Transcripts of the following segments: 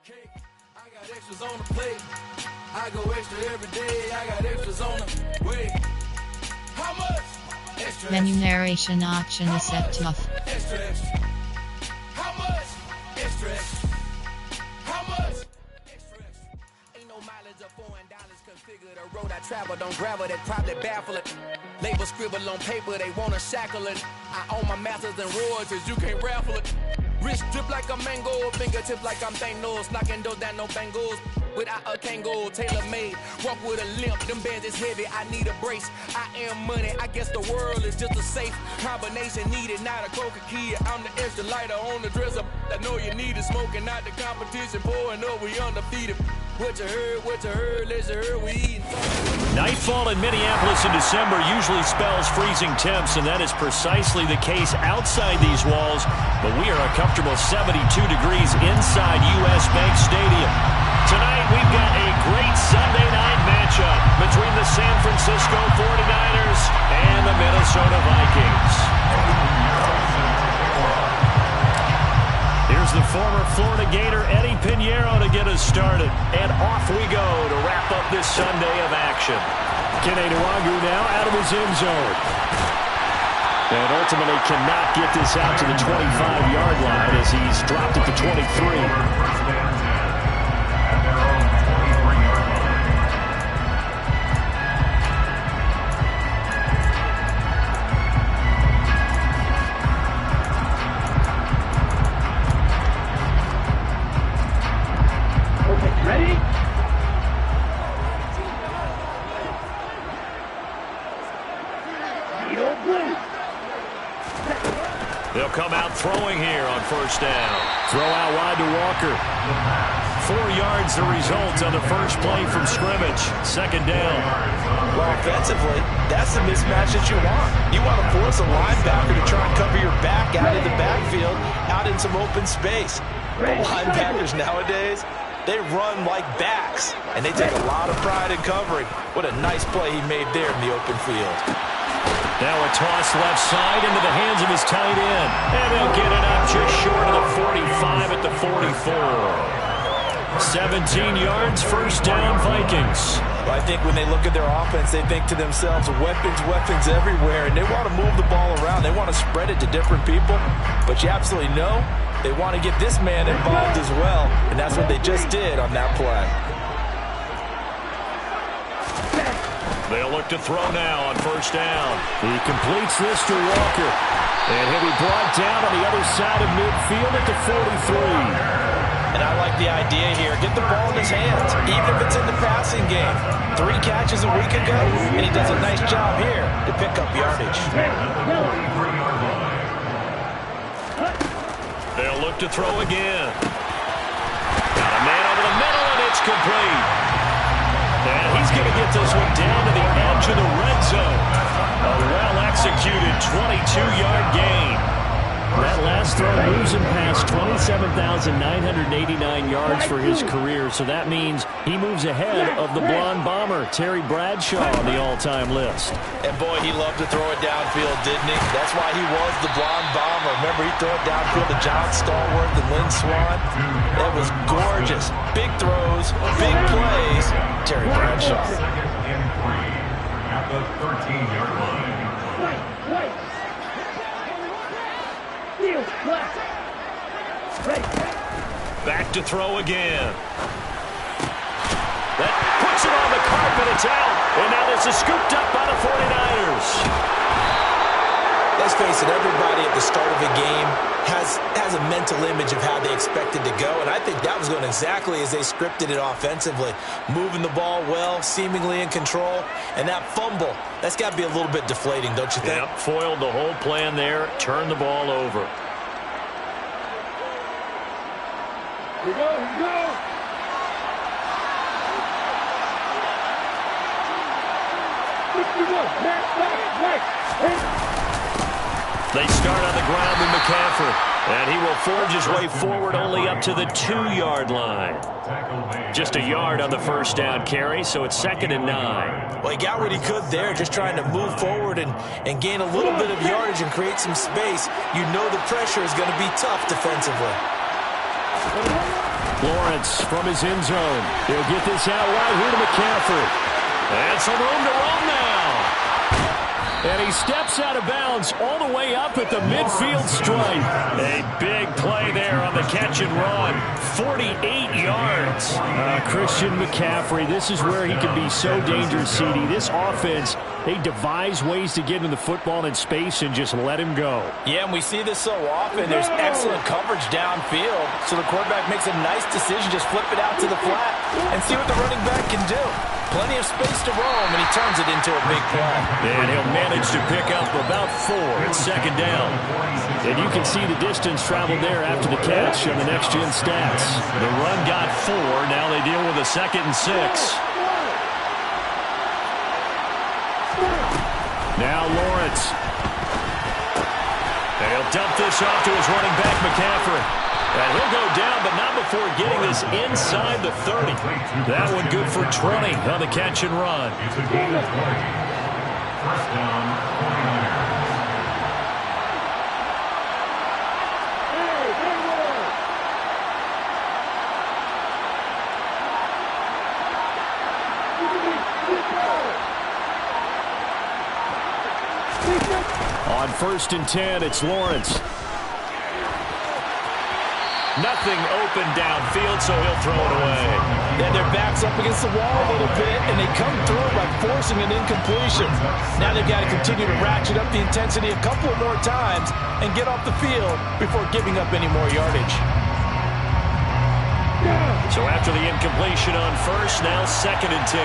cake. I got extras on the plate. I go extra every day. I got extras on the way. How much? Extra. Menu narration option is set to off. Extra, extra. How much? Extra, extra. How much? Extra, extra. Ain't no mileage of $4 configure the road I travel. Don't gravel that probably baffle it. Label scribble on paper, they wanna shackle it. I own my masters and royalties, you can't raffle it. Wrist drip like a mango, fingertips like I'm Thanos, knocking those down no bangles. Without a Kango, tailor-made, walk with a limp, them bands is heavy, I need a brace. I am money, I guess the world is just a safe combination needed, not a coca key. I'm the extra lighter on the dresser, I know you need it, smoking out the competition, pouring up, we undefeated. What you heard, let's hear we eating. Nightfall in Minneapolis in December usually spells freezing temps, and that is precisely the case outside these walls. But we are a comfortable 72 degrees inside U.S. Bank Stadium. Tonight we've got a great Sunday night matchup between the San Francisco 49ers and the Minnesota Vikings. Here's the former Florida Gator Eddie Pinheiro to get us started. And off we go to wrap up this Sunday of action. Kene Nwangwu now out of his end zone. And ultimately cannot get this out to the 25-yard line as he's dropped at the 23. They'll come out throwing here on first down. Throw out wide to Walker. 4 yards the result on the first play from scrimmage. Second down. Well, offensively, that's the mismatch that you want. You want to force a linebacker to try and cover your back out in the backfield, out in some open space. The linebackers nowadays, they run like backs, and they take a lot of pride in covering. What a nice play he made there in the open field. Now a toss left side into the hands of his tight end. And they'll get it up just short of the 45 at the 44. 17 yards, first down, Vikings. Well, I think when they look at their offense, they think to themselves, weapons everywhere, and they want to move the ball around. They want to spread it to different people, but you absolutely know they want to get this man involved as well, and that's what they just did on that play. They'll look to throw now on first down. He completes this to Walker. And he'll be brought down on the other side of midfield at the 43. And I like the idea here. Get the ball in his hands, even if it's in the passing game. 3 catches a week ago, and he does a nice job here to pick up yardage. They'll look to throw again. Got a man over the middle, and it's complete. And he's going to get this one down to the edge of the red zone. A well-executed 22-yard gain. That last throw moves him past 27,989 yards for his career, so that means he moves ahead of the blonde bomber, Terry Bradshaw, on the all-time list. And boy, he loved to throw it downfield, didn't he? That's why he was the blonde bomber. Remember, he threw it downfield to John Stallworth and Lynn Swann. That was gorgeous. Big throws, big plays. Terry Bradshaw. At the 13-yard line. Back to throw again. That puts it on the carpet. It's out. And now this is scooped up by the 49ers. Let's face it, everybody at the start of a game has a mental image of how they expect it to go, and I think that was going exactly as they scripted it offensively. Moving the ball well, seemingly in control, and that fumble, that's got to be a little bit deflating, don't you think? Yep, foiled the whole plan there, turned the ball over. Here we go, here we go. They start on the ground with McCaffrey, and he will forge his way forward only up to the 2-yard line. Just a yard on the first down carry, so it's 2nd and 9. Well, he got what he could there, just trying to move forward and gain a little bit of yardage and create some space. You know the pressure is going to be tough defensively. Lawrence from his end zone. He'll get this out wide here to McCaffrey. And some room to run now. And he steps out of bounds all the way up at the midfield stripe. A big play there on the catch and run. 48 yards. Christian McCaffrey, this is where he can be so dangerous, CD. This offense, they devise ways to get him the football in space and just let him go. Yeah, and we see this so often. There's excellent coverage downfield. So the quarterback makes a nice decision. Just flip it out to the flat and see what the running back can do. Plenty of space to roam, and he turns it into a big play. And he'll manage to pick up about 4 at second down. And you can see the distance traveled there after the catch on the next-gen stats. The run got 4. Now they deal with a 2nd and 6. Now Lawrence. And he'll dump this off to his running back, McCaffrey. And he'll go down, but not before getting this inside the 30. That one good for 20 on the catch and run. It's a gain of 20. First down, 49ers. On 1st and 10, it's Lawrence. Nothing open downfield, so he'll throw it away. And their back's up against the wall a little bit, and they come through by forcing an incompletion. Now they've got to continue to ratchet up the intensity a couple more times and get off the field before giving up any more yardage. So after the incompletion on 1st, now 2nd and 10.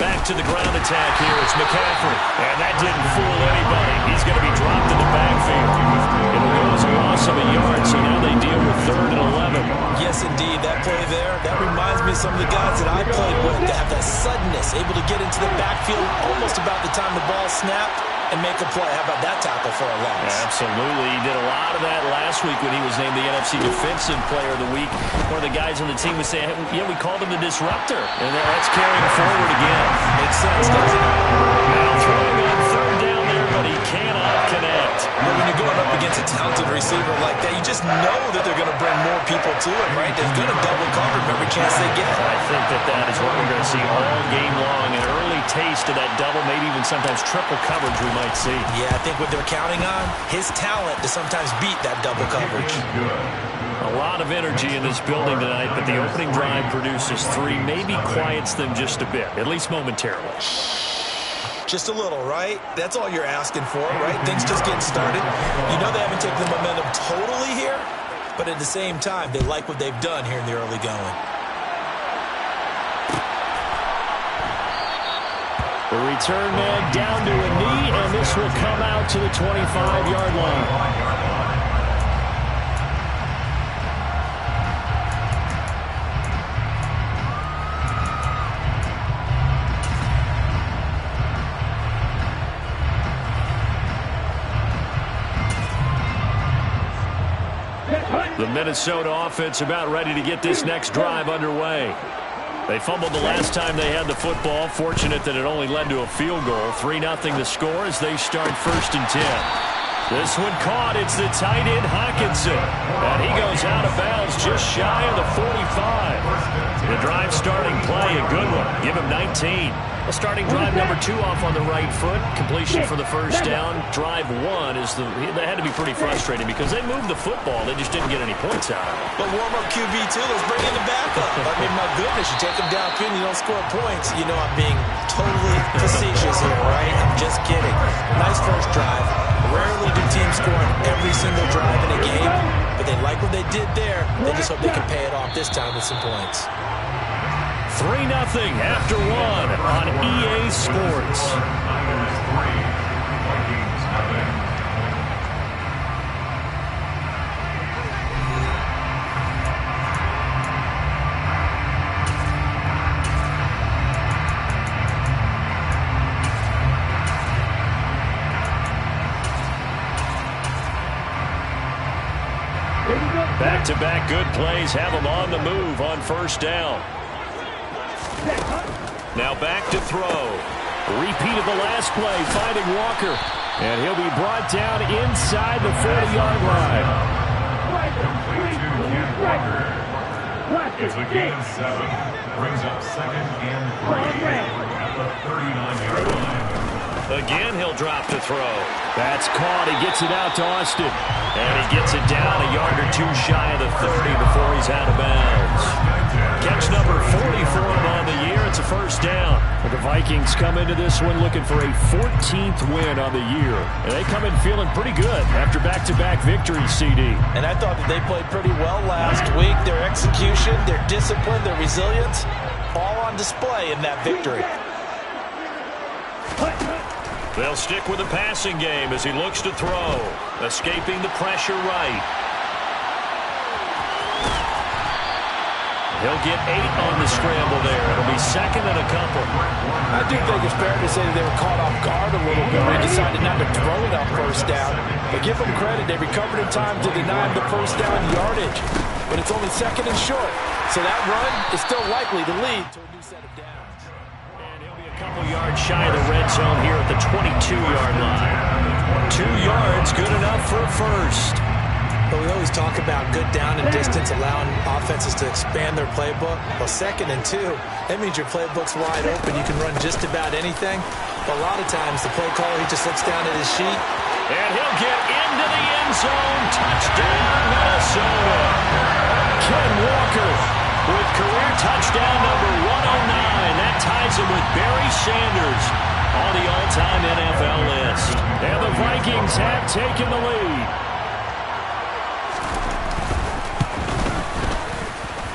Back to the ground attack here. It's McCaffrey. And that didn't fool anybody. He's going to be dropped in the backfield. It'll go as a loss of a yard, so now they deal with 3rd and 11. Yes, indeed. That play there, that reminds me of some of the guys that I played with that have that suddenness, able to get into the backfield almost about the time the ball snapped and make a play. How about that tackle for a loss? Absolutely. He did a lot of that last week when he was named the NFC Defensive Player of the Week. One of the guys on the team was saying, yeah, we called him the disruptor. And that's carrying forward again. Makes sense, doesn't it? Now throwing on 3rd down there, but he cannot connect. But when you're going up against a talented receiver like that, you just know that they're going to bring more people to him, right? They're going to double cover him every chance they get. I think that is what we're going to see all game long. An early taste of that double, maybe even sometimes triple coverage we might see. Yeah, I think what they're counting on, his talent to sometimes beat that double coverage. A lot of energy in this building tonight, but the opening drive produces 3, maybe quiets them just a bit, at least momentarily. Just a little, right? That's all you're asking for, right? Things just getting started. You know they haven't taken the momentum totally here, but at the same time, they like what they've done here in the early going. The return man down to a knee, and this will come out to the 25-yard line. The Minnesota offense about ready to get this next drive underway. They fumbled the last time they had the football. Fortunate that it only led to a field goal. 3-0 the score as they start 1st and 10. This one caught. It's the tight end Hockenson. And he goes out of bounds just shy of the 45. The drive starting play, a good one. Give him 19. A starting drive number 2 off on the right foot. Completion for the 1st down. Drive 1 is that had to be pretty frustrating because they moved the football. They just didn't get any points out of it. But warm-up QB2, let's bring in the backup. I mean, my goodness, you take them downfield and you don't score points. You know I'm being totally facetious here, right? I'm just kidding. Nice first drive. Rarely do teams score on every single drive in a game, but they like what they did there. They just hope they can pay it off this time with some points. 3-0 after 1 on EA Sports. Back-to-back good plays have them on the move on 1st down. Now back to throw. Repeat of the last play, finding Walker. And he'll be brought down inside the 40-yard line. It's a gain of 7. Brings up 2nd and 3 at the 39-yard line. Again, he'll drop to throw. That's caught. He gets it out to Austin. And he gets it down a yard or two shy of the 30 before he's out of bounds. Catch number 40 for him on the year. It's a first down. But the Vikings come into this one looking for a 14th win on the year. And they come in feeling pretty good after back-to-back victories, CD. And I thought that they played pretty well last week. Their execution, their discipline, their resilience, all on display in that victory. They'll stick with the passing game as he looks to throw. Escaping the pressure right. He'll get 8 on the scramble there. It'll be 2nd and a couple. I do think it's fair to say that they were caught off guard a little bit. They decided not to throw it on first down. But give them credit. They recovered in time to deny him the first down yardage. But it's only 2nd and short. So that run is still likely to lead to a new set of downs. And he'll be a couple yards shy of the red zone here at the 22-yard line. 2 yards, good enough for a first. But we always talk about good down and distance, allowing offenses to expand their playbook. Well, 2nd and 2, that means your playbook's wide open. You can run just about anything. But a lot of times, the play caller, he just looks down at his sheet. And he'll get into the end zone. Touchdown, Minnesota. Ken Walker with career touchdown number 109. That ties him with Barry Sanders on the all-time NFL list. And the Vikings have taken the lead.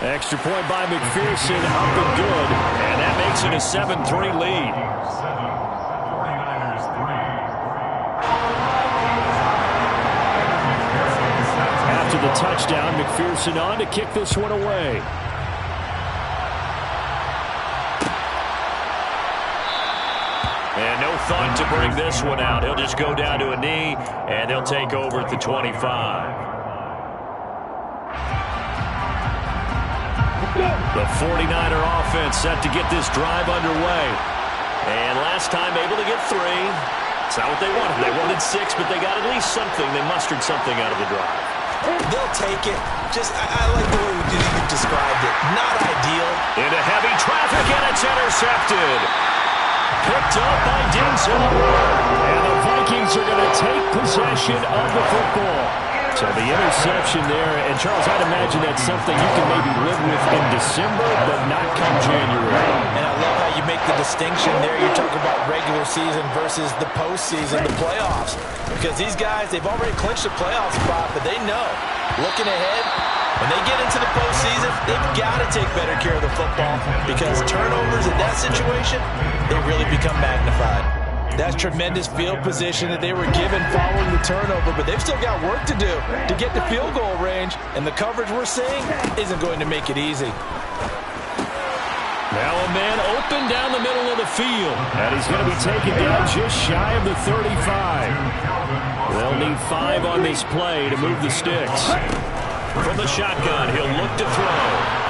Extra point by McPherson, up and good. And that makes it a 7-3 lead. 49ers 3. After the touchdown, McPherson on to kick this one away. And no thought to bring this one out. He'll just go down to a knee, and they'll take over at the 25. The 49er offense set to get this drive underway. And last time able to get 3. It's not what they wanted. They wanted 6, but they got at least something. They mustered something out of the drive. They'll take it. I like the way you described it. Not ideal. Into heavy traffic, and it's intercepted. Picked up by Denzel. And the Vikings are going to take possession of the football. So the interception there, and Charles, I'd imagine that's something you can maybe live with in December, but not come January. And I love how you make the distinction there. You're talking about regular season versus the postseason, the playoffs. Because these guys, they've already clinched a playoff spot, but they know, looking ahead, when they get into the postseason, they've got to take better care of the football because turnovers in that situation, they really become magnified. That's tremendous field position that they were given following the turnover, but they've still got work to do to get to field goal range, and the coverage we're seeing isn't going to make it easy. Now a man open down the middle of the field, and he's going to be taken down just shy of the 35. They'll need 5 on this play to move the sticks. From the shotgun, he'll look to throw.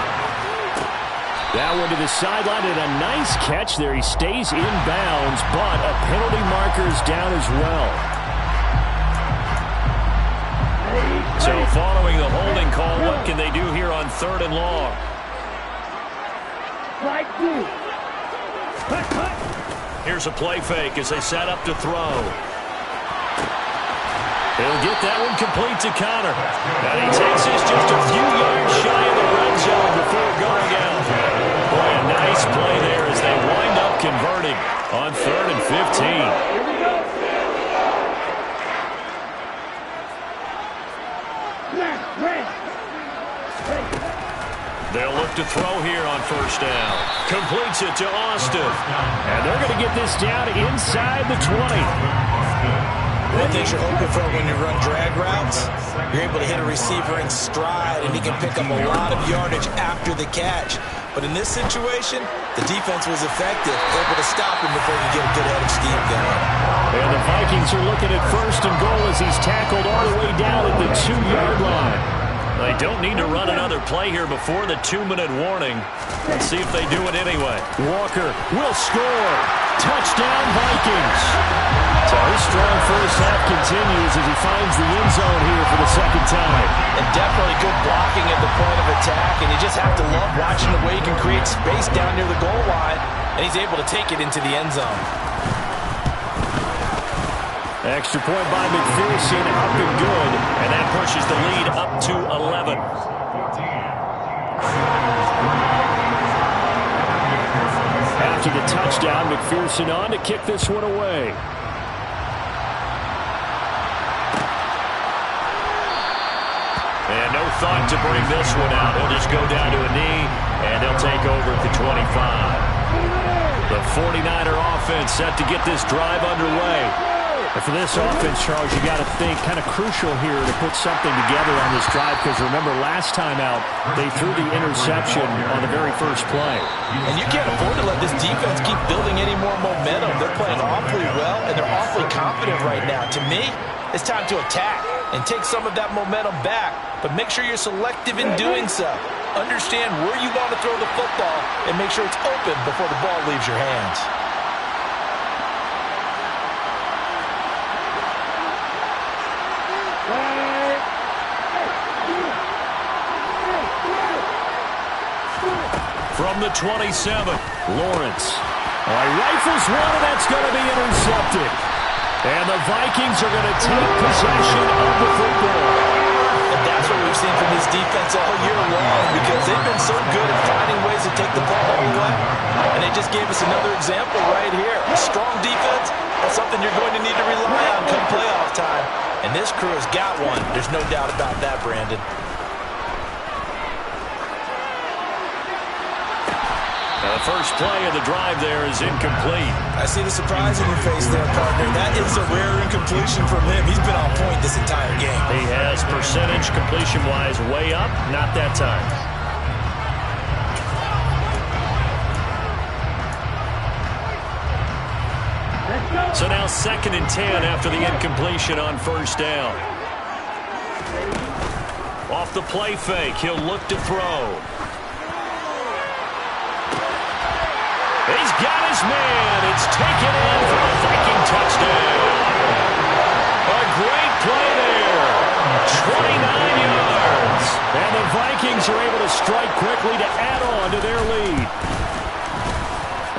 That one to the sideline, and a nice catch there. He stays in bounds, but a penalty marker's down as well. So following the holding call, what can they do here on 3rd and long? Here's a play fake as they set up to throw. He'll get that one complete to Connor. And he takes this just a few yards shy of the red zone before going out. Boy, a nice play there as they wind up converting on 3rd and 15. They'll look to throw here on 1st down. Completes it to Austin. And they're going to get this down inside the 20. One thing you're hoping for when you run drag routes, you're able to hit a receiver in stride, and he can pick up a lot of yardage after the catch. But in this situation, the defense was effective, able to stop him before he could get a good head of steam going. And the Vikings are looking at 1st and goal as he's tackled all the way down at the 2-yard line. They don't need to run another play here before the 2-minute warning. Let's see if they do it anyway. Walker will score. Touchdown, Vikings. So his strong first half continues as he finds the end zone here for the second time. And definitely good blocking at the point of attack, and you just have to love watching the way he can create space down near the goal line, and he's able to take it into the end zone. Extra point by McPherson, up and good, and that pushes the lead up to 11. After the touchdown, McPherson on to kick this one away. And no thought to bring this one out. He'll just go down to a knee, and he'll take over at the 25. The 49er offense set to get this drive underway. And for this offense, Charles, you got to think kind of crucial here to put something together on this drive, because remember last time out they threw the interception on the very first play. And you can't afford to let this defense keep building any more momentum. They're playing awfully well, and they're awfully confident right now. To me, it's time to attack and take some of that momentum back, but make sure you're selective in doing so. Understand where you want to throw the football and make sure it's open before the ball leaves your hands. From the 27, Lawrence. Rifles one, and that's going to be intercepted. And the Vikings are going to take possession of the football. And that's what we've seen from this defense all year long, because they've been so good at finding ways to take the ball away. And they just gave us another example right here. A strong defense, that's something you're going to need to rely on come playoff time. And this crew has got one. There's no doubt about that, Brandon. The first play of the drive there is incomplete. I see the surprise in your face there, partner. That is a rare incompletion from him. He's been on point this entire game. He has percentage completion-wise way up, not that time. So now 2nd and 10 after the incompletion on first down. Off the play fake, he'll look to throw. He's got his man. It's taken in for a Viking touchdown. A great play there. 29 yards. And the Vikings are able to strike quickly to add on to their lead.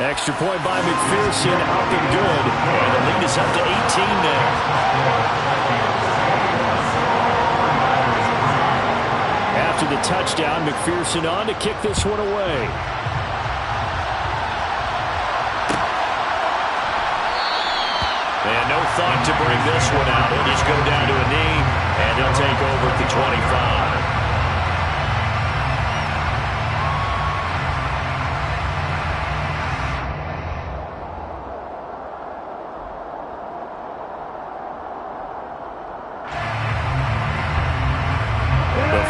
Extra point by McPherson, up and good. And the lead is up to 18 now. After the touchdown, McPherson on to kick this one away. And no thought to bring this one out. He'll just go down to a knee, and he'll take over at the 25.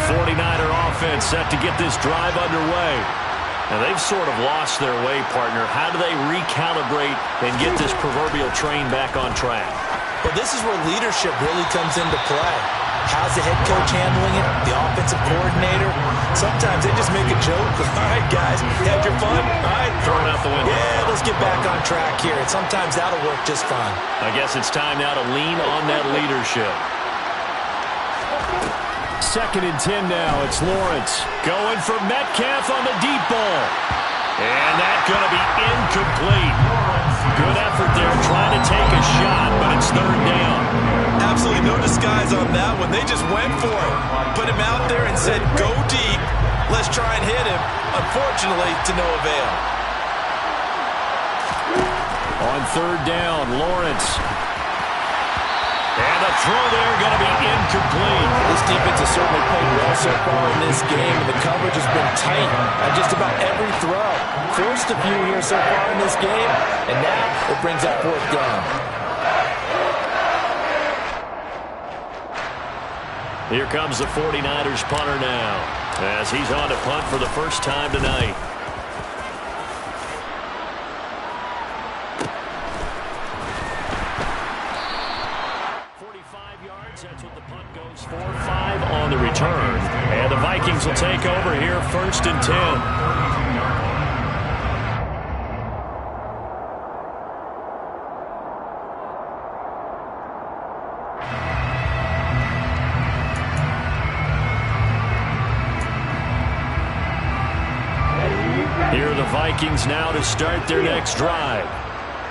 49er offense set to get this drive underway. Now, they've sort of lost their way, partner. How do they recalibrate and get this proverbial train back on track? Well, this is where leadership really comes into play. How's the head coach handling it? The offensive coordinator? Sometimes they just make a joke. All right, guys, had your fun? All right. Throw it out the window. Yeah, let's get back on track here. And sometimes that'll work just fine. I guess it's time now to lean on that leadership. 2nd and 10 now. It's Lawrence going for Metcalf on the deep ball. And that's going to be incomplete. Good effort there trying to take a shot, but it's 3rd down. Absolutely no disguise on that one. They just went for it. Put him out there and said, go deep. Let's try and hit him. Unfortunately, to no avail. On 3rd down, Lawrence. And the throw there going to be incomplete. This defense has certainly played well so far in this game, and the coverage has been tight on just about every throw. Forced a few here so far in this game, and now it brings up 4th down. Here comes the 49ers punter now, as he's on to punt for the first time tonight. That's what the punt goes for. 5 on the return. And the Vikings will take over here 1st and 10. Vikings now to start their next drive.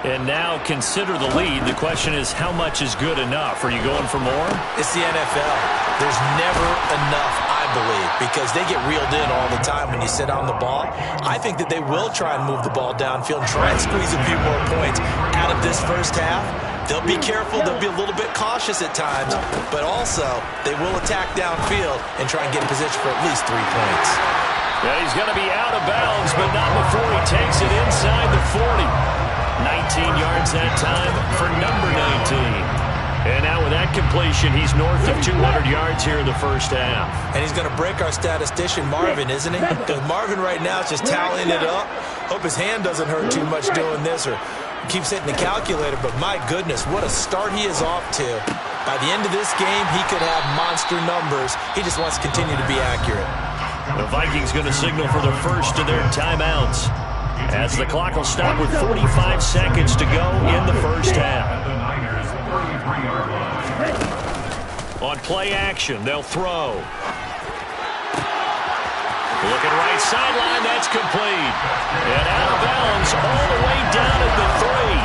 And now consider the lead. The question is, how much is good enough? Are you going for more? It's the NFL. There's never enough, I believe, because they get reeled in all the time when you sit on the ball. I think that they will try and move the ball downfield and try and squeeze a few more points out of this first half. They'll be careful. They'll be a little bit cautious at times, but also they will attack downfield and try and get in position for at least 3 points. Yeah, he's going to be out of bounds, but not before he takes it inside the 40. 19 yards that time for number 19. And now with that completion, he's north of 200 yards here in the first half. And he's going to break our statistician, Marvin, isn't he? Because Marvin right now is just tallying it up. Hope his hand doesn't hurt too much doing this or keeps hitting the calculator. But my goodness, what a start he is off to. By the end of this game, he could have monster numbers. He just wants to continue to be accurate. The Vikings going to signal for the first of their timeouts, as the clock will stop with 45 seconds to go in the first half. On play action, they'll throw. Looking right sideline, that's complete. And out of bounds all the way down at the 3.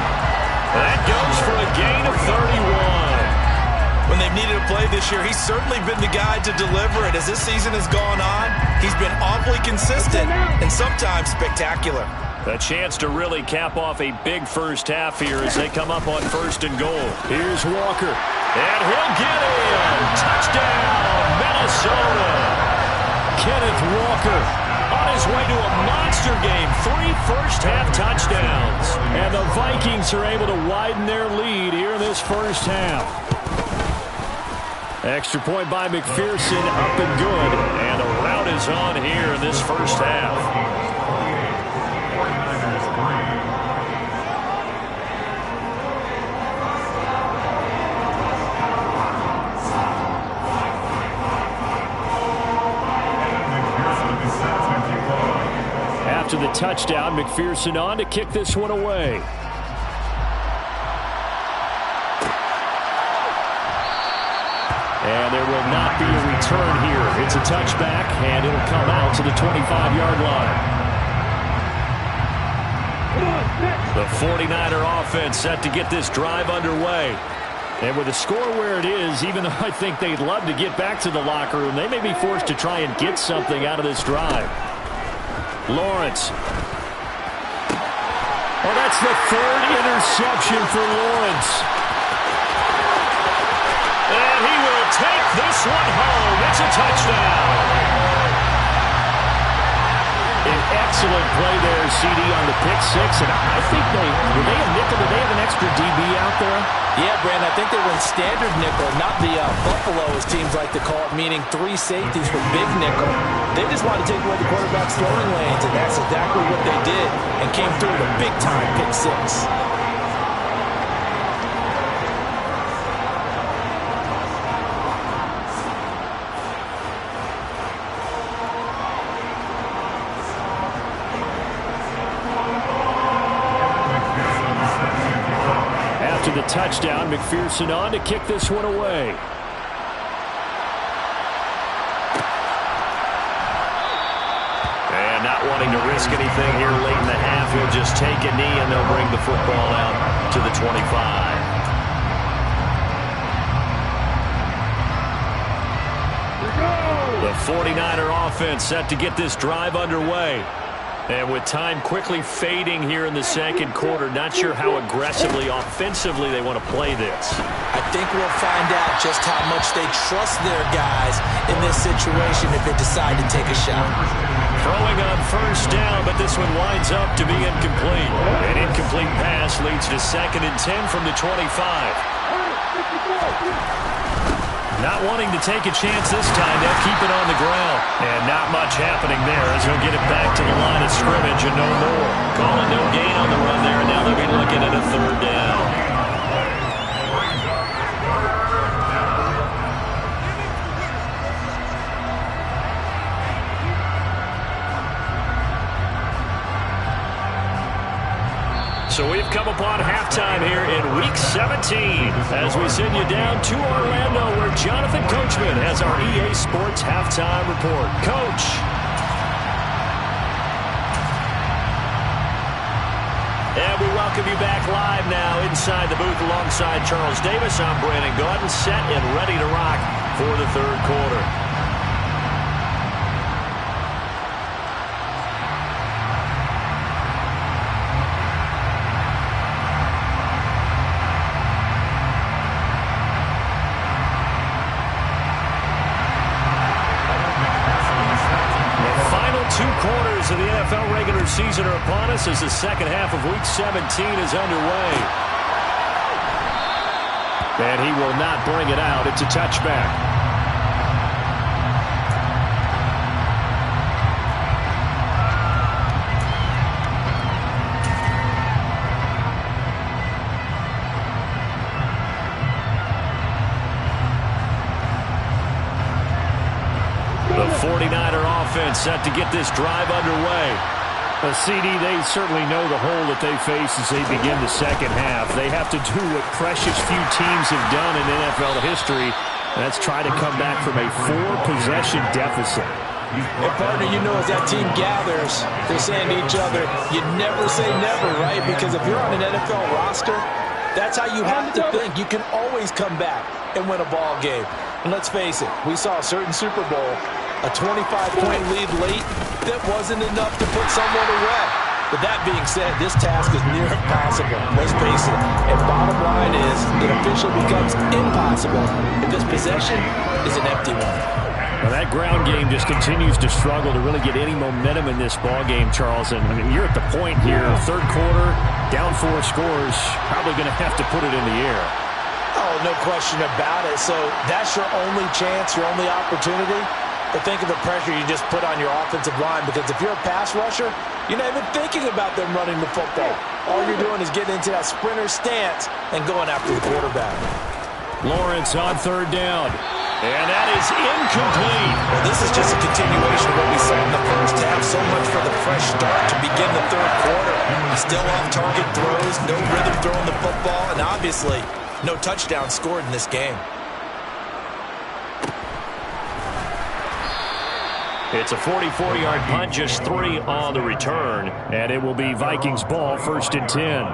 That goes for a gain of 31. When they've needed a play this year, he's certainly been the guy to deliver it. As this season has gone on, he's been awfully consistent and sometimes spectacular. A chance to really cap off a big first half here as they come up on first and goal. Here's Walker, and he'll get in. Touchdown, Minnesota. Kenneth Walker on his way to a monster game. 3 first-half touchdowns. And the Vikings are able to widen their lead here in this first half. Extra point by McPherson, up and good. And the rout is on here in this first half. After the touchdown, McPherson on to kick this one away. And there will not be a return here. It's a touchback, and it'll come out to the 25-yard line. The 49er offense set to get this drive underway. And with the score where it is, even though I think they'd love to get back to the locker room, they may be forced to try and get something out of this drive. Lawrence. Oh, that's the 3rd interception for Lawrence. And he will take this one home. It's a touchdown. An excellent play there, CD, on the pick 6. And I think were they a nickel? Did they have an extra DB out there? Yeah, Brandon, I think they were in standard nickel, not the Buffalo, as teams like to call it, meaning 3 safeties with big nickel. They just wanted to take away the quarterback's throwing lanes, and that's exactly what they did, and came through with a big-time pick 6. After the touchdown, McPherson on to kick this one away. And not wanting to risk anything here late in the half, he'll just take a knee and they'll bring the football out to the 25. The 49er offense set to get this drive underway. And with time quickly fading here in the second quarter, not sure how aggressively, offensively they want to play this. I think we'll find out just how much they trust their guys in this situation if they decide to take a shot. Throwing on first down, but this one winds up to be incomplete. An incomplete pass leads to 2nd and 10 from the 25. Not wanting to take a chance this time. They'll keep it on the ground. And not much happening there as he'll get it back to the line of scrimmage and no more. Calling no gain on the run there, and now they'll be looking at a 3rd down. So we've come upon halftime here in Week 17 as we send you down to Orlando where Jonathan Coachman has our EA Sports Halftime Report. Coach. welcome you back live now inside the booth alongside Charles Davis. I'm Brandon Gaudin, set and ready to rock for the third quarter. Two quarters of the NFL regular season are upon us as the second half of Week 17 is underway. And he will not bring it out. It's a touchback. The 49er offense set to get this drive underway. CD, they certainly know the hole that they face as they begin the second half. They have to do what precious few teams have done in NFL history, and that's try to come back from a 4-possession deficit. And partner, you know, as that team gathers, they're saying to each other, you never say never, right? Because if you're on an NFL roster, that's how you have to think. You can always come back and win a ball game. And let's face it, we saw a certain Super Bowl, a 25-point lead late that wasn't enough to put someone away. But that being said, this task is near impossible. Let's face it. And bottom line is, it officially becomes impossible if this possession is an empty one. Well, that ground game just continues to struggle to really get any momentum in this ball game, Charles. And I mean, you're at the point here, third quarter, down 4 scores, probably going to have to put it in the air. Oh, no question about it. So that's your only chance, your only opportunity. But think of the pressure you just put on your offensive line, because if you're a pass rusher, you're not even thinking about them running the football. All you're doing is getting into that sprinter stance and going after the quarterback. Lawrence on third down. And that is incomplete. Well, this is just a continuation of what we saw in the first half. So much for the fresh start to begin the third quarter. Still off-target throws, no rhythm throwing the football, and obviously no touchdown scored in this game. It's a 44-yard punt, just 3 on the return. And it will be Vikings ball, 1st and 10.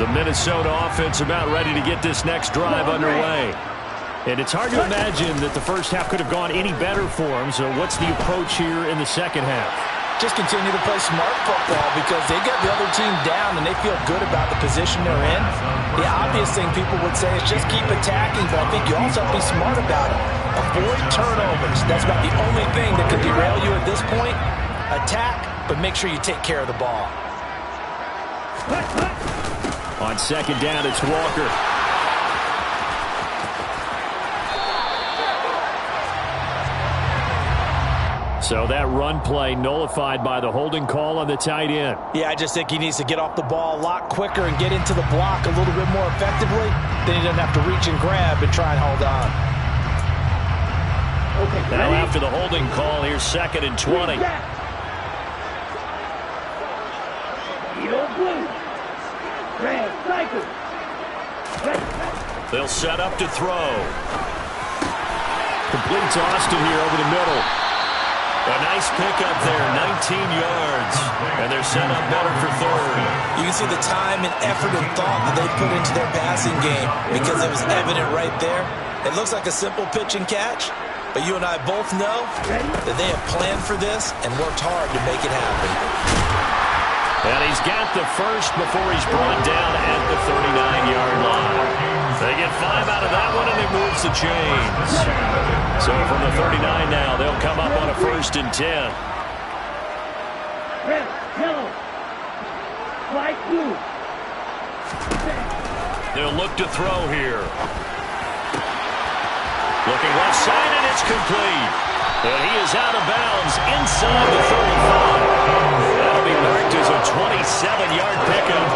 The Minnesota offense about ready to get this next drive underway. And it's hard to imagine that the first half could have gone any better for them. So what's the approach here in the second half? Just continue to play smart football, because they get the other team down and they feel good about the position they're in. The obvious thing people would say is just keep attacking, but I think you also have to be smart about it. Avoid turnovers. That's about the only thing that could derail you at this point. Attack, but make sure you take care of the ball. On second down, it's Walker. So that run play nullified by the holding call on the tight end. Yeah, I just think he needs to get off the ball a lot quicker and get into the block a little bit more effectively. Then he doesn't have to reach and grab and try and hold on. Okay, now after the holding call, here's 2nd and 20. They'll set up to throw. Complete to Austin here over the middle. A nice pickup there, 19 yards. And they're set up better for third. You can see the time and effort and thought that they put into their passing game, because it was evident right there. It looks like a simple pitch and catch, but you and I both know that they have planned for this and worked hard to make it happen. And he's got the first before he's brought down at the 39-yard line. They get 5 out of that one, and it moves the chains. So from the 39 now, they'll come up on a 1st and 10. They'll look to throw here. Looking left side, and it's complete. And he is out of bounds inside the 35. That'll be marked as a 27-yard pickup.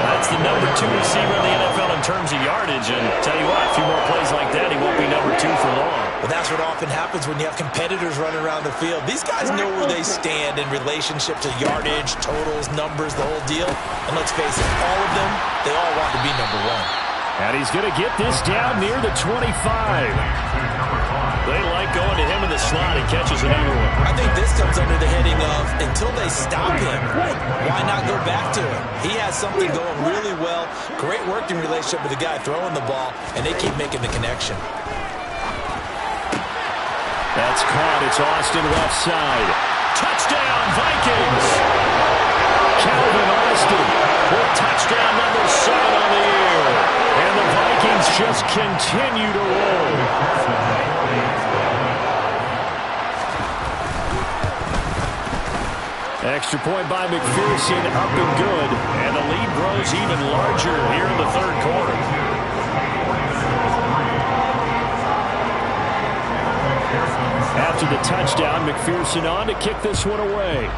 That's the number 2 receiver in the NFL in terms of yardage. And tell you what, a few more plays like that, he won't be number 2 for long. Well, that's what often happens when you have competitors running around the field. These guys know where they stand in relationship to yardage, totals, numbers, the whole deal. And let's face it, all of them, they all want to be number 1. And he's going to get this down near the 25. They like going to him in the slot. He catches another one. I think this comes under the heading of until they stop him, why not go back to him? He has something going really well. Great working relationship with the guy throwing the ball, and they keep making the connection. That's caught. It's Austin left side. Touchdown, Vikings! Calvin Austin with touchdown number 7 on the year. And the Vikings just continue to roll. Extra point by McPherson, up and good. And the lead grows even larger here in the third quarter. After the touchdown, McPherson on to kick this one away.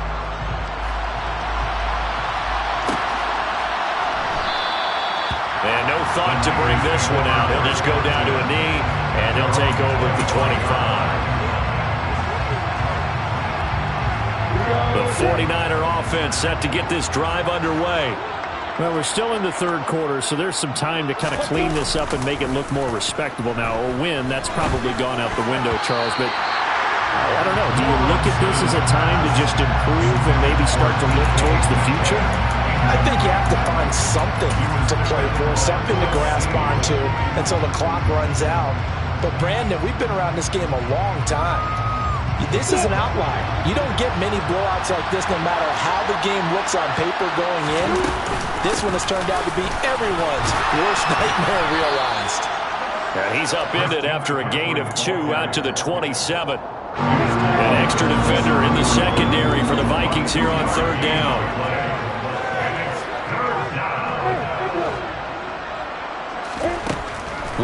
And no thought to bring this one out. He'll just go down to a knee, and he'll take over at the 25. The 49er offense set to get this drive underway. Well, we're still in the third quarter, so there's some time to kind of clean this up and make it look more respectable. Now, a win, that's probably gone out the window, Charles, but I don't know. Do you look at this as a time to just improve and maybe start to look towards the future? I think you have to find something to play for, something to grasp onto until the clock runs out. But, Brandon, we've been around this game a long time. This is an outlier. You don't get many blowouts like this no matter how the game looks on paper going in. This one has turned out to be everyone's worst nightmare realized. And he's upended after a gain of 2 out to the 27. An extra defender in the secondary for the Vikings here on third down.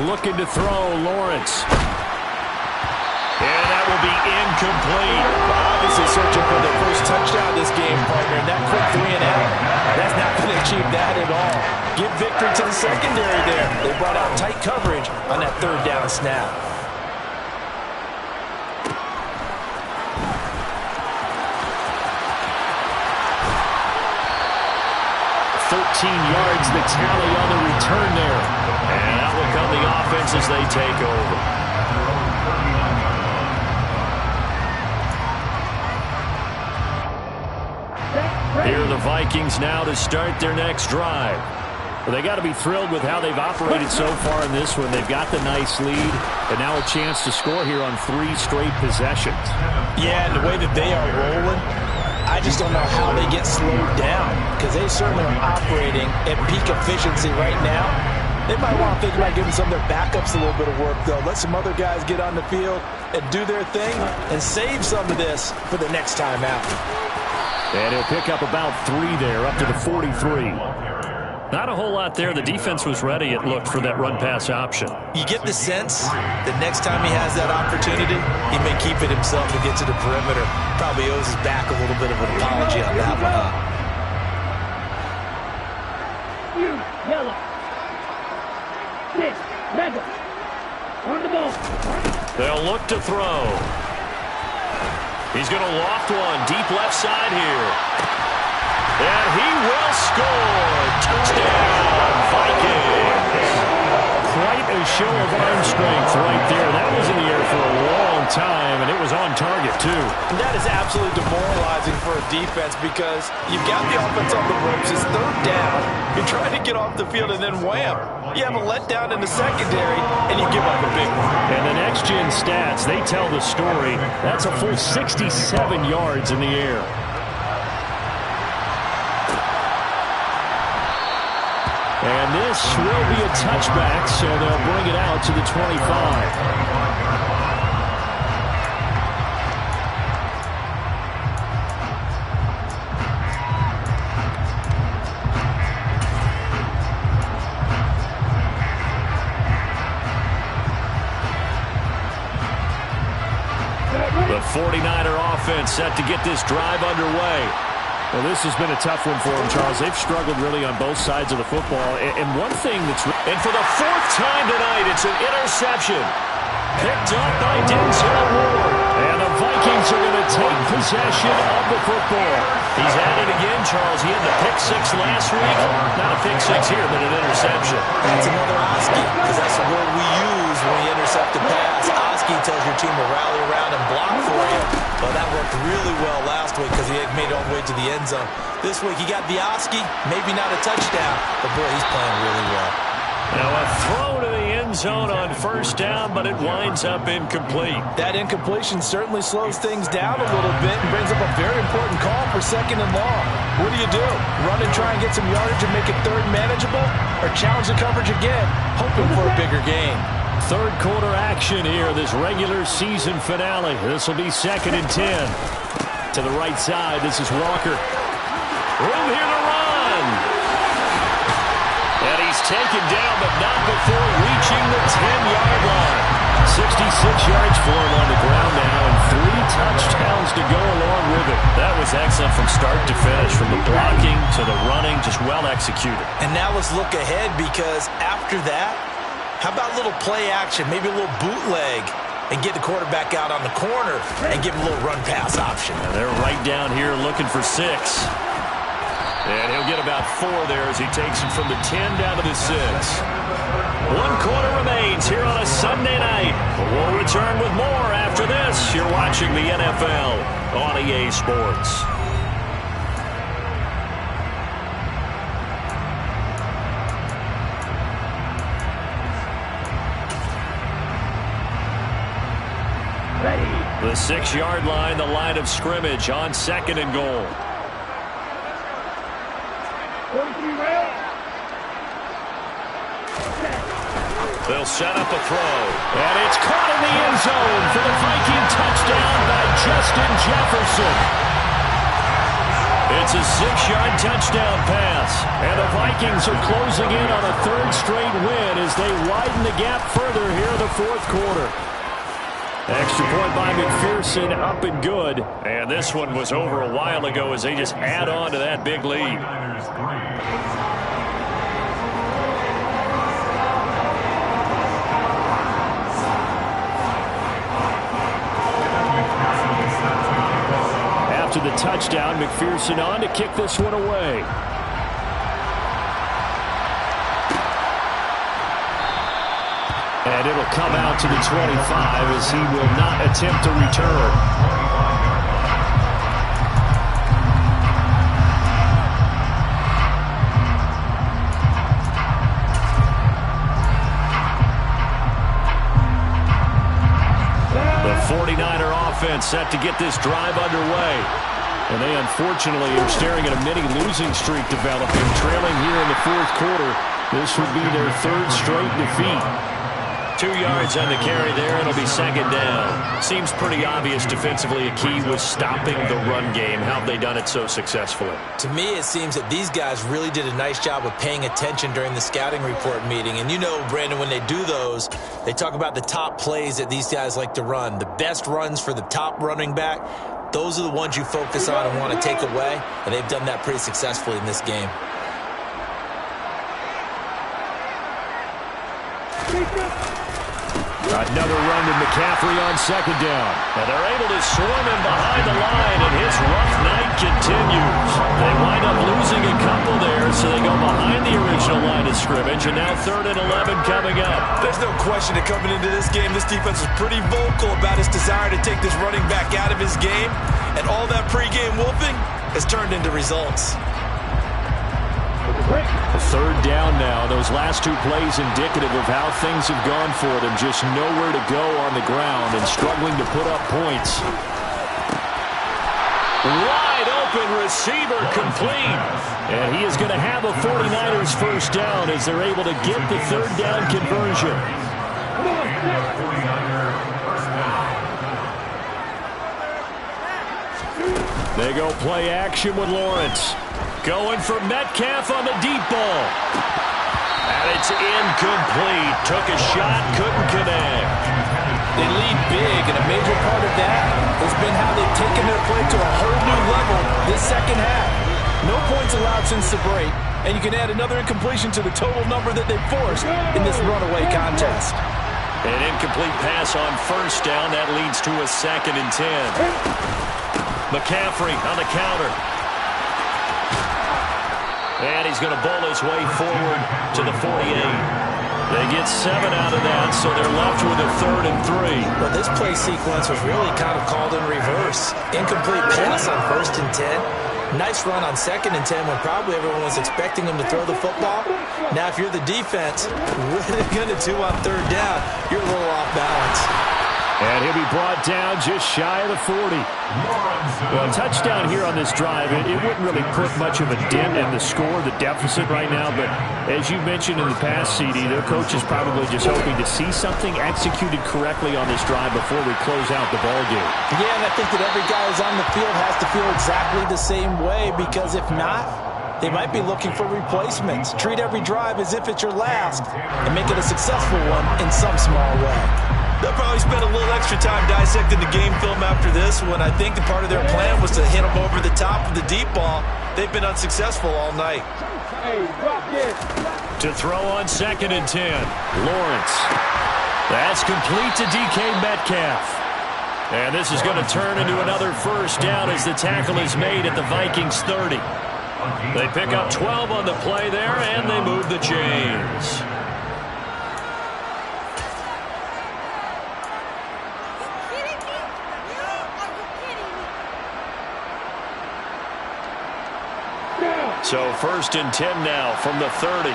Looking to throw, Lawrence. And that will be incomplete. Obviously searching for their first touchdown this game, partner. And that quick 3 and out, that's not going to achieve that at all. Give victory to the secondary there. They brought out tight coverage on that third down snap. 13 yards, the tally on the return there. And out will come the offense as they take over. Here are the Vikings now to start their next drive. Well, they got to be thrilled with how they've operated so far in this one. They've got the nice lead, and now a chance to score here on 3 straight possessions. Yeah, and the way that they are rolling, I just don't know how they get slowed down, because they certainly are operating at peak efficiency right now. They might want to think about giving some of their backups a little bit of work, though. Let some other guys get on the field and do their thing and save some of this for the next time out. And he'll pick up about 3 there, up to the 43. Not a whole lot there. The defense was ready, it looked, for that run-pass option. You get the sense that next time he has that opportunity, he may keep it himself and get to the perimeter. Probably owes his back a little bit of an apology on that one, huh? Yellow. 6, red. On the ball. They'll look to throw. He's going to loft one deep left side here. And he will score. Touchdown, Vikings. Quite a show of arm strength right there. That was in the air for a long time, and it was on target, too. And that is absolutely demoralizing for a defense because you've got the offense on the ropes. It's third down. You're trying to get off the field, and then wham. You have a letdown in the secondary, and you give up a big one. And the next-gen stats, they tell the story. That's a full 67 yards in the air. And this will be a touchback, so they'll bring it out to the 25. The 49er offense set to get this drive underway. Well, this has been a tough one for them, Charles. They've struggled really on both sides of the football. And one thing that's... And for the 4th time tonight, it's an interception. Picked up by Denzel Ward. And the Vikings are going to take possession of the football. He's at it again, Charles. He had the pick 6 last week. Not a pick 6 here, but an interception. That's another Oski, because that's the word we use when we intercept the pass. Oski Oski tells your team to rally around and block for you. Well, that worked really well last week because he had made it all the way to the end zone. This week he got the Oski, maybe not a touchdown, but boy, he's playing really well. Now a throw to the end zone on first down, but it winds up incomplete. That incompletion certainly slows things down a little bit and brings up a very important call for 2nd and long. What do? Run and try and get some yardage and make it third manageable? Or challenge the coverage again, hoping for a bigger gain? Third quarter action here, this regular season finale. This will be 2nd and 10. To the right side, this is Walker. Room here to run. And he's taken down, but not before reaching the 10-yard line. 66 yards for him on the ground now, and 3 touchdowns to go along with it. That was excellent from start to finish, from the blocking to the running, just well executed. And now let's look ahead, because after that, how about a little play action, maybe a little bootleg, and get the quarterback out on the corner and give him a little run-pass option. And they're right down here looking for 6. And he'll get about 4 there as he takes it from the 10 down to the 6. 1 quarter remains here on a Sunday night. We'll return with more after this. You're watching the NFL on EA Sports. The 6-yard line, the line of scrimmage on 2nd and goal. 43 rail. They'll set up a throw. And it's caught in the end zone for the Viking touchdown by Justin Jefferson. It's a 6-yard touchdown pass. And the Vikings are closing in on a 3rd straight win as they widen the gap further here in the 4th quarter. Extra point by McPherson, up and good. And this one was over a while ago as they just add on to that big lead. After the touchdown, McPherson on to kick this one away. And it'll come out to the 25 as he will not attempt to return. The 49er offense set to get this drive underway. And they unfortunately are staring at a mini losing streak developing, trailing here in the 4th quarter. This would be their 3rd straight defeat. 2 yards on the carry there. It'll be 2nd down. Seems pretty obvious defensively a key was stopping the run game. How have they done it so successfully? To me, it seems that these guys really did a nice job of paying attention during the scouting report meeting. And you know, Brandon, when they do those, they talk about the top plays that these guys like to run. The best runs for the top running back, those are the ones you focus on and want to take away. And they've done that pretty successfully in this game. Another run to McCaffrey on 2nd down. And they're able to swarm him behind the line, and his rough night continues. They wind up losing a couple there, so they go behind the original line of scrimmage, and now 3rd and 11 coming up. There's no question that coming into this game, this defense is pretty vocal about his desire to take this running back out of his game, and all that pregame wolfing has turned into results. 3rd down now. Those last 2 plays indicative of how things have gone for them. Just nowhere to go on the ground and struggling to put up points. Wide open receiver complete. And he is going to have a 49ers 1st down as they're able to get the 3rd down conversion. They go play action with Lawrence. Going for Metcalf on the deep ball. And it's incomplete. Took a shot, couldn't connect. They lead big, and a major part of that has been how they've taken their play to a whole new level this 2nd half. No points allowed since the break, and you can add another incompletion to the total number that they forced in this runaway contest. An incomplete pass on 1st down. That leads to a 2nd and 10. McCaffrey on the counter. And he's going to bowl his way forward to the 48. They get 7 out of that, so they're left with a 3rd and 3. Well, this play sequence was really kind of called in reverse. Incomplete pass on 1st and 10. Nice run on 2nd and 10 when probably everyone was expecting him to throw the football. Now, if you're the defense, what are they going to do on 3rd down? You're a little off balance. And he'll be brought down just shy of the 40. Well, a touchdown here on this drive, it wouldn't really put much of a dent in the score, the deficit right now. But as you mentioned in the past, CD, their coach is probably just hoping to see something executed correctly on this drive before we close out the ball game. Yeah, and I think that every guy who's on the field has to feel exactly the same way, because if not, they might be looking for replacements. Treat every drive as if it's your last and make it a successful one in some small way. They'll probably spend a little extra time dissecting the game film after this one. I think the part of their plan was to hit them over the top of the deep ball. They've been unsuccessful all night. To throw on 2nd and 10, Lawrence. That's complete to DK Metcalf. And this is going to turn into another 1st down as the tackle is made at the Vikings 30. They pick up 12 on the play there, and they move the chains. So 1st and 10 now from the 30.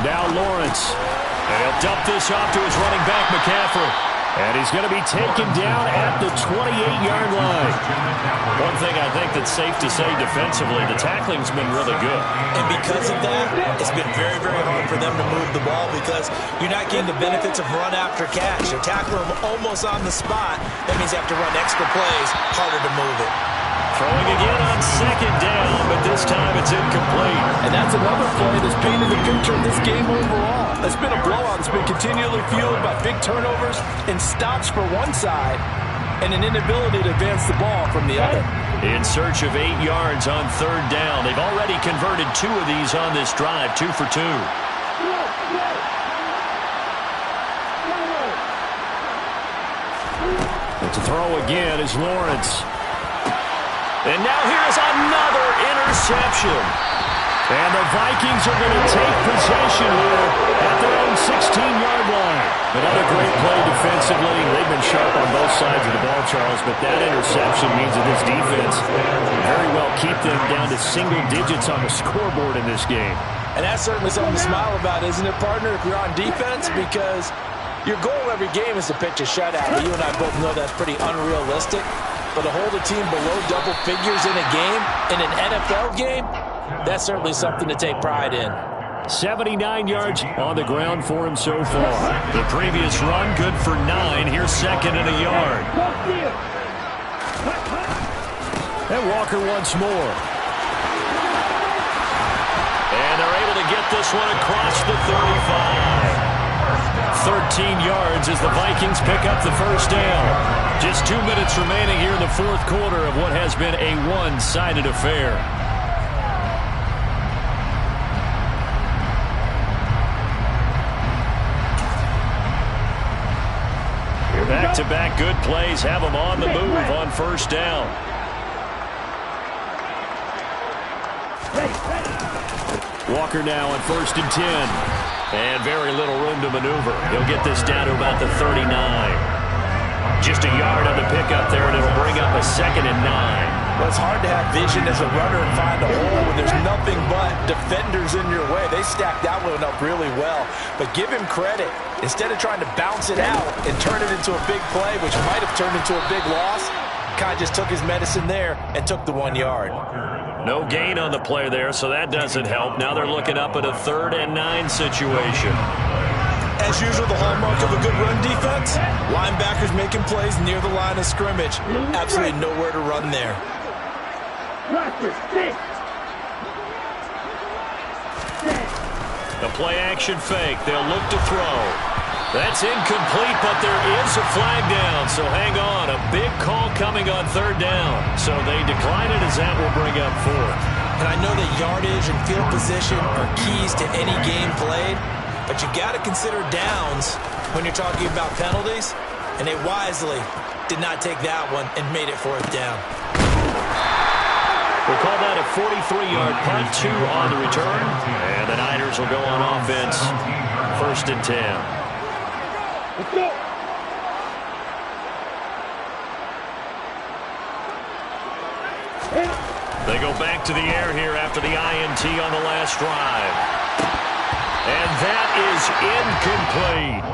Now Lawrence. And he'll dump this off to his running back, McCaffrey. And he's going to be taken down at the 28-yard line. One thing I think that's safe to say defensively, the tackling's been really good. And because of that, it's been very, very hard for them to move the ball because you're not getting the benefits of run after catch. You're tackling them almost on the spot. That means you have to run extra plays, harder to move it. Throwing again on 2nd down, but this time it's incomplete. And that's another play that's painted the picture of this game overall. It's been a blowout. It's been continually fueled by big turnovers and stops for one side and an inability to advance the ball from the other. In search of 8 yards on 3rd down. They've already converted 2 of these on this drive, 2 for 2. And to throw again is Lawrence. And now here's another interception. And the Vikings are going to take possession here at their own 16-yard line. Another great play defensively. They've been sharp on both sides of the ball, Charles, but that interception means that this defense very well keep them down to single digits on the scoreboard in this game. And that's certainly something to smile about, isn't it, partner, if you're on defense? Because your goal every game is to pitch a shutout. You and I both know that's pretty unrealistic. But to hold a team below double figures in a game, in an NFL game, that's certainly something to take pride in. 79 yards on the ground for him so far. The previous run, good for 9. Here's 2nd and a yard. And Walker once more. And they're able to get this one across the 35. 13 yards as the Vikings pick up the 1st down. Just 2 minutes remaining here in the 4th quarter of what has been a one-sided affair. Back-to-back good plays have them on the move on 1st down. Walker now on 1st and 10. And very little room to maneuver. He'll get this down to about the 39. Just a yard on the pickup there, and it'll bring up a 2nd and 9. Well, it's hard to have vision as a runner and find a hole when there's nothing but defenders in your way. They stacked that one up really well. But give him credit. Instead of trying to bounce it out and turn it into a big play, which might have turned into a big loss, Kai just took his medicine there and took the 1 yard. No gain on the play there, so that doesn't help. Now they're looking up at a 3rd and 9 situation. As usual, the hallmark of a good run defense, linebackers making plays near the line of scrimmage. Absolutely nowhere to run there. The play-action fake. They'll look to throw. That's incomplete, but there is a flag down, so hang on. A big call coming on 3rd down. So they decline it as that will bring up 4th. And I know that yardage and field position are keys to any game played, but you got to consider downs when you're talking about penalties, and they wisely did not take that one and made it 4th down. We'll call that a 43-yard punt, 2 on the return. And the Niners will go on offense, 1st and 10. Let's go. They go back to the air here after the INT on the last drive. And that is incomplete.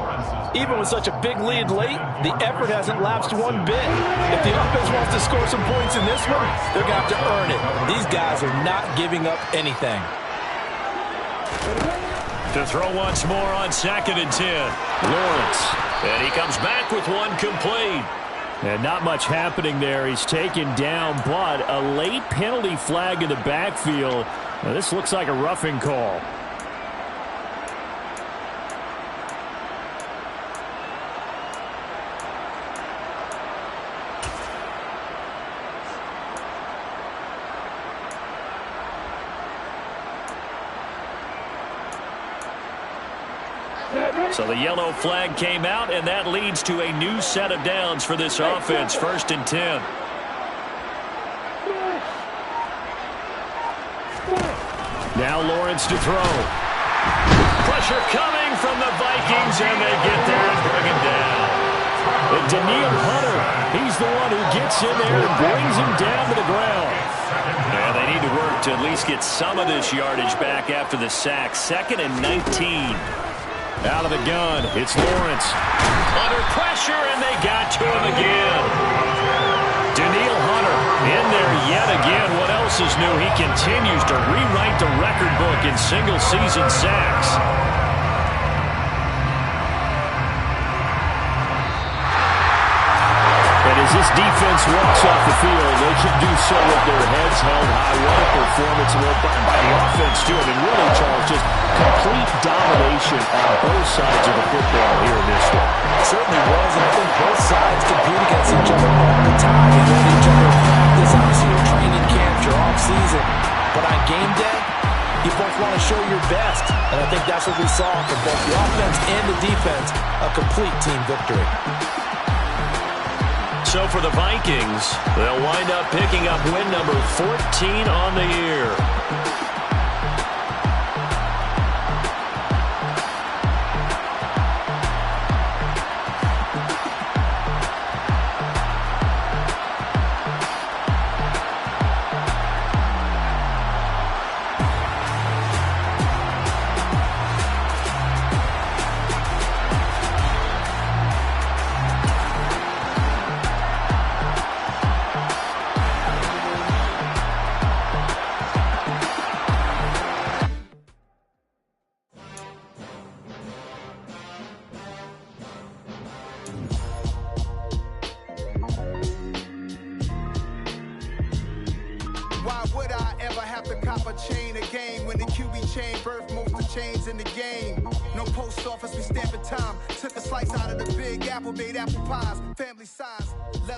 Even with such a big lead late, the effort hasn't lapsed one bit. If the offense wants to score some points in this one, they're going to have to earn it. These guys are not giving up anything. To throw once more on 2nd and 10. Lawrence. And he comes back with one complete. And not much happening there. He's taken down, but a late penalty flag in the backfield. Now, this looks like a roughing call. So the yellow flag came out, and that leads to a new set of downs for this offense, 1st and 10. Now Lawrence to throw. Pressure coming from the Vikings, and they get there and bring him down. And Daniil Hunter, he's the one who gets in there and brings him down to the ground. And they need to work to at least get some of this yardage back after the sack. 2nd and 19. Out of the gun, it's Lawrence. Under pressure, and they got to him again. Daniil Hunter in there yet again. What else is new? He continues to rewrite the record book in single-season sacks. And as this defense walks off the field, they can do so with their heads held high. What a performance by the offense, too. I mean, really, Charles, just complete domination on both sides of the football here in this one. It certainly was, and I think both sides compete against each other all the time. You know each other in practice, obviously your training camp, your off-season. But on game day, you both want to show your best. And I think that's what we saw from both the offense and the defense, a complete team victory. So for the Vikings, they'll wind up picking up win number 14 on the year. Why would I ever have to cop a chain again when the QB chain birthed most of the chains in the game? No post office, we stamping time. Took a slice out of the big apple, made apple pies, family size. Leather